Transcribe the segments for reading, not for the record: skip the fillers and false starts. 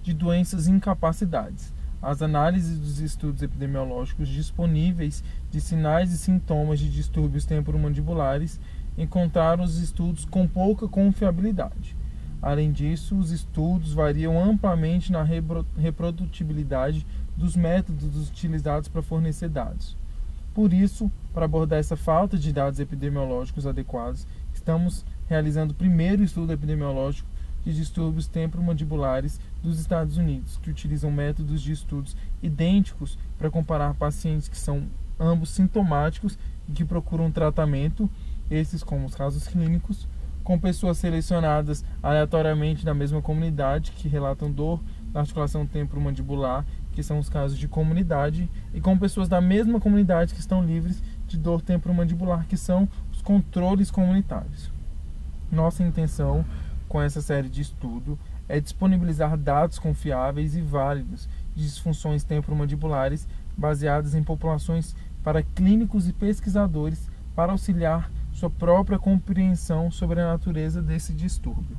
de doenças e incapacidades. As análises dos estudos epidemiológicos disponíveis de sinais e sintomas de distúrbios temporomandibulares encontraram os estudos com pouca confiabilidade. Além disso, os estudos variam amplamente na reprodutibilidade dos métodos utilizados para fornecer dados. Por isso, para abordar essa falta de dados epidemiológicos adequados, estamos realizando o primeiro estudo epidemiológico de distúrbios temporomandibulares dos Estados Unidos, que utilizam métodos de estudos idênticos para comparar pacientes que são ambos sintomáticos e que procuram tratamento, esses como os casos clínicos, com pessoas selecionadas aleatoriamente na mesma comunidade que relatam dor na articulação temporomandibular, que são os casos de comunidade, e com pessoas da mesma comunidade que estão livres de dor temporomandibular, que são os controles comunitários. Nossa intenção com essa série de estudo é disponibilizar dados confiáveis e válidos de disfunções temporomandibulares baseadas em populações para clínicos e pesquisadores para auxiliar sua própria compreensão sobre a natureza desse distúrbio.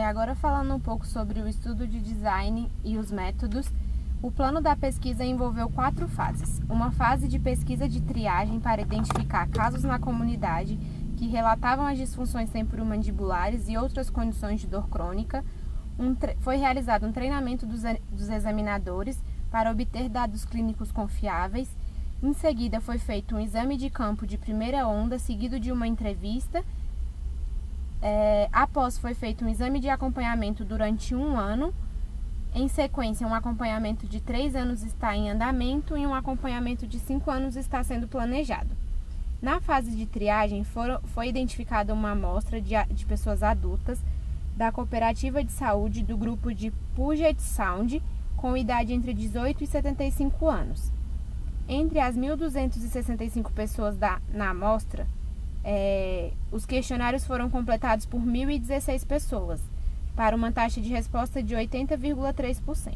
Agora falando um pouco sobre o estudo de design e os métodos, o plano da pesquisa envolveu 4 fases. Uma fase de pesquisa de triagem para identificar casos na comunidade que relatavam as disfunções temporomandibulares e outras condições de dor crônica. Foi realizado um treinamento dos examinadores para obter dados clínicos confiáveis. Em seguida, foi feito um exame de campo de primeira onda, seguido de uma entrevista. Após, foi feito um exame de acompanhamento durante 1 ano. Em sequência, um acompanhamento de 3 anos está em andamento e um acompanhamento de 5 anos está sendo planejado. Na fase de triagem, foi identificada uma amostra de pessoas adultas da Cooperativa de Saúde do grupo de Puget Sound, com idade entre 18 e 75 anos. Entre as 1.265 pessoas na amostra, os questionários foram completados por 1.016 pessoas, para uma taxa de resposta de 80,3%.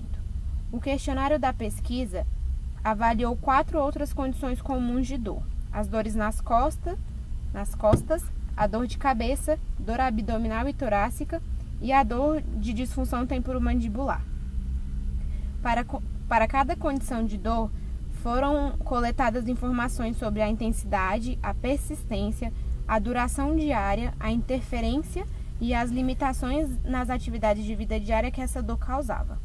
O questionário da pesquisa avaliou 4 outras condições comuns de dor: as dores nas costas, a dor de cabeça, dor abdominal e torácica e a dor de disfunção temporomandibular. Para cada condição de dor, foram coletadas informações sobre a intensidade, a persistência, a duração diária, a interferência e as limitações nas atividades de vida diária que essa dor causava.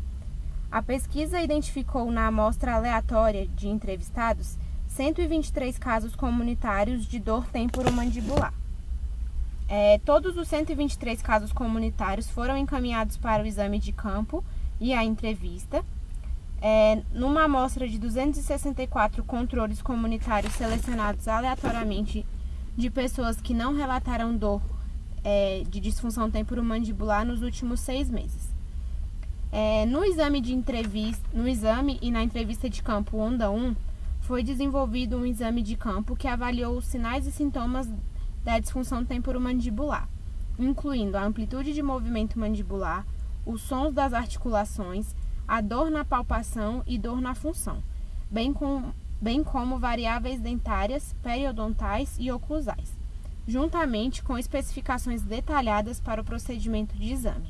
A pesquisa identificou na amostra aleatória de entrevistados 123 casos comunitários de dor temporomandibular. Todos os 123 casos comunitários foram encaminhados para o exame de campo e a entrevista. Numa amostra de 264 controles comunitários selecionados aleatoriamente de pessoas que não relataram dor de disfunção temporomandibular nos últimos 6 meses. No exame e na entrevista de campo onda 1, foi desenvolvido um exame de campo que avaliou os sinais e sintomas da disfunção temporomandibular, incluindo a amplitude de movimento mandibular, os sons das articulações, a dor na palpação e dor na função, bem como variáveis dentárias, periodontais e oclusais, juntamente com especificações detalhadas para o procedimento de exame.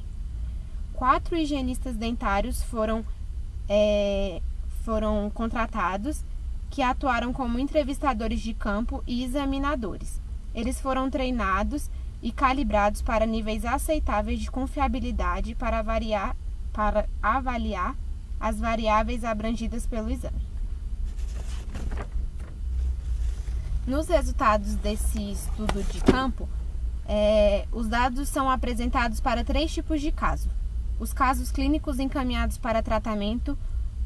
4 higienistas dentários foram contratados, que atuaram como entrevistadores de campo e examinadores. Eles foram treinados e calibrados para níveis aceitáveis de confiabilidade para avaliar as variáveis abrangidas pelo exame. Nos resultados desse estudo de campo, os dados são apresentados para 3 tipos de caso: os casos clínicos encaminhados para tratamento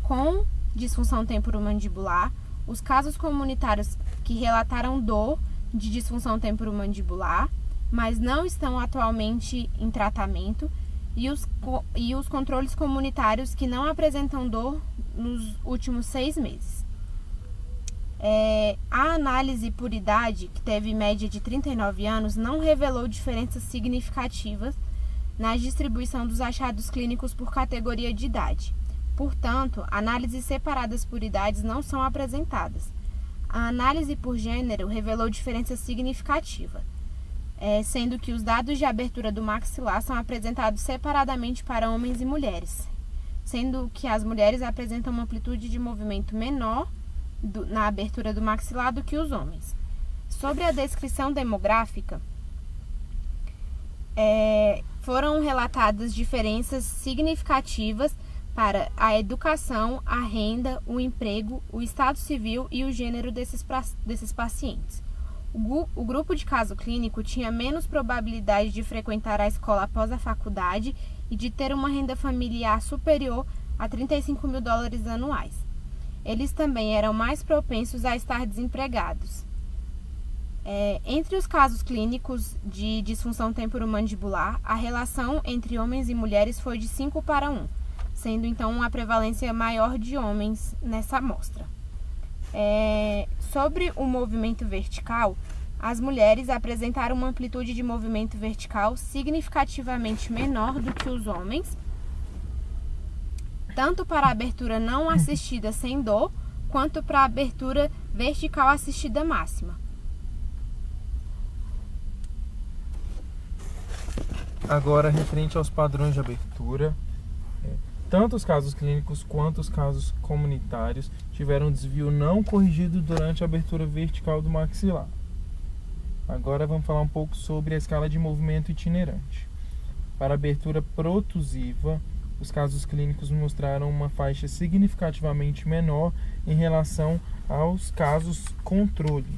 com disfunção temporomandibular, os casos comunitários que relataram dor de disfunção temporomandibular, mas não estão atualmente em tratamento, e os controles comunitários que não apresentam dor nos últimos 6 meses. A análise por idade, que teve média de 39 anos, não revelou diferenças significativas na distribuição dos achados clínicos por categoria de idade. Portanto, análises separadas por idades não são apresentadas. A análise por gênero revelou diferença significativa. sendo que os dados de abertura do maxilar são apresentados separadamente para homens e mulheres, sendo que as mulheres apresentam uma amplitude de movimento menor na abertura do maxilar do que os homens. Sobre a descrição demográfica, foram relatadas diferenças significativas para a educação, a renda, o emprego, o estado civil e o gênero desses pacientes. O grupo de caso clínico tinha menos probabilidade de frequentar a escola após a faculdade e de ter uma renda familiar superior a $35.000 anuais. Eles também eram mais propensos a estar desempregados. Entre os casos clínicos de disfunção temporomandibular, a relação entre homens e mulheres foi de 5:1, sendo então uma prevalência maior de homens nessa amostra. Sobre o movimento vertical, as mulheres apresentaram uma amplitude de movimento vertical significativamente menor do que os homens, tanto para a abertura não assistida sem dor, quanto para a abertura vertical assistida máxima. Agora, referente aos padrões de abertura, tanto os casos clínicos quanto os casos comunitários tiveram desvio não corrigido durante a abertura vertical do maxilar. Agora vamos falar um pouco sobre a escala de movimento itinerante. Para a abertura protusiva, os casos clínicos mostraram uma faixa significativamente menor em relação aos casos controle.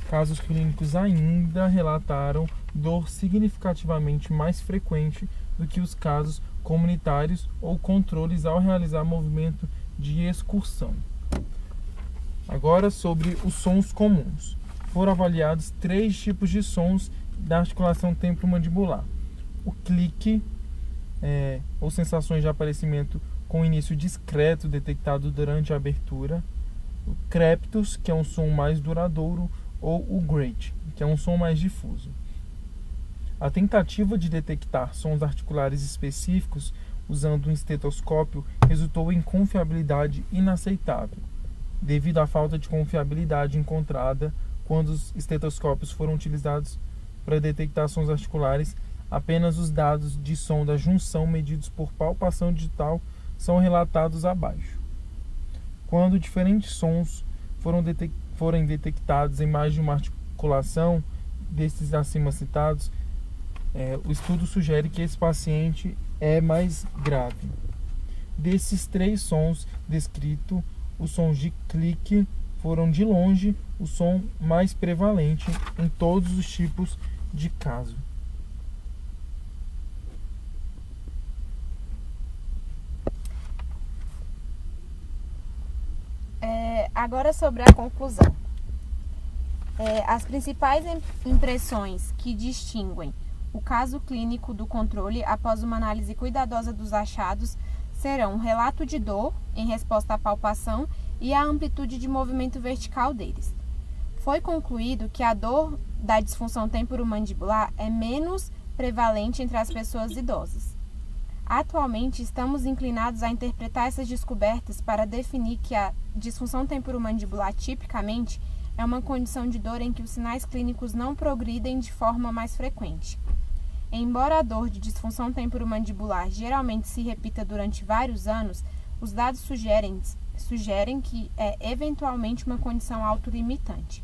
Casos clínicos ainda relataram dor significativamente mais frequente do que os casos comunitários ou controles ao realizar movimento de excursão. Agora, sobre os sons comuns. Foram avaliados 3 tipos de sons da articulação temporomandibular. O clique, ou sensações de aparecimento com início discreto detectado durante a abertura. O crepitus, que é um som mais duradouro, ou o grate, que é um som mais difuso. A tentativa de detectar sons articulares específicos usando um estetoscópio resultou em confiabilidade inaceitável, devido à falta de confiabilidade encontrada quando os estetoscópios foram utilizados para detectar sons articulares. Apenas os dados de som da junção medidos por palpação digital são relatados abaixo. Quando diferentes sons forem detectados em mais de uma articulação desses acima citados, o estudo sugere que esse paciente é mais grave. Desses 3 sons descritos, os sons de clique foram de longe o som mais prevalente em todos os tipos de caso. Agora sobre a conclusão. As principais impressões que distinguem o caso clínico do controle após uma análise cuidadosa dos achados serão o relato de dor em resposta à palpação e a amplitude de movimento vertical deles. Foi concluído que a dor da disfunção temporomandibular é menos prevalente entre as pessoas idosas. Atualmente, estamos inclinados a interpretar essas descobertas para definir que a disfunção temporomandibular tipicamente é uma condição de dor em que os sinais clínicos não progridem de forma mais frequente. Embora a dor de disfunção temporomandibular geralmente se repita durante vários anos, os dados sugerem que é eventualmente uma condição autolimitante.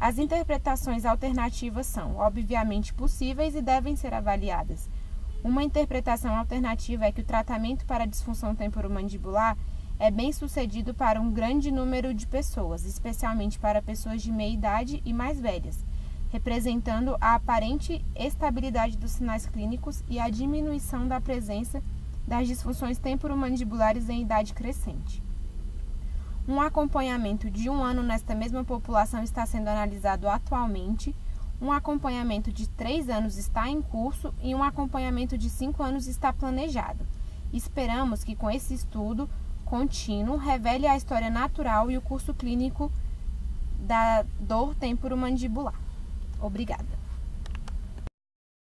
As interpretações alternativas são, obviamente, possíveis e devem ser avaliadas. Uma interpretação alternativa é que o tratamento para a disfunção temporomandibular é bem sucedido para um grande número de pessoas, especialmente para pessoas de meia idade e mais velhas, representando a aparente estabilidade dos sinais clínicos e a diminuição da presença das disfunções temporomandibulares em idade crescente. Um acompanhamento de 1 ano nesta mesma população está sendo analisado atualmente, um acompanhamento de 3 anos está em curso e um acompanhamento de 5 anos está planejado. Esperamos que com esse estudo contínuo revele a história natural e o curso clínico da dor temporomandibular. Obrigada.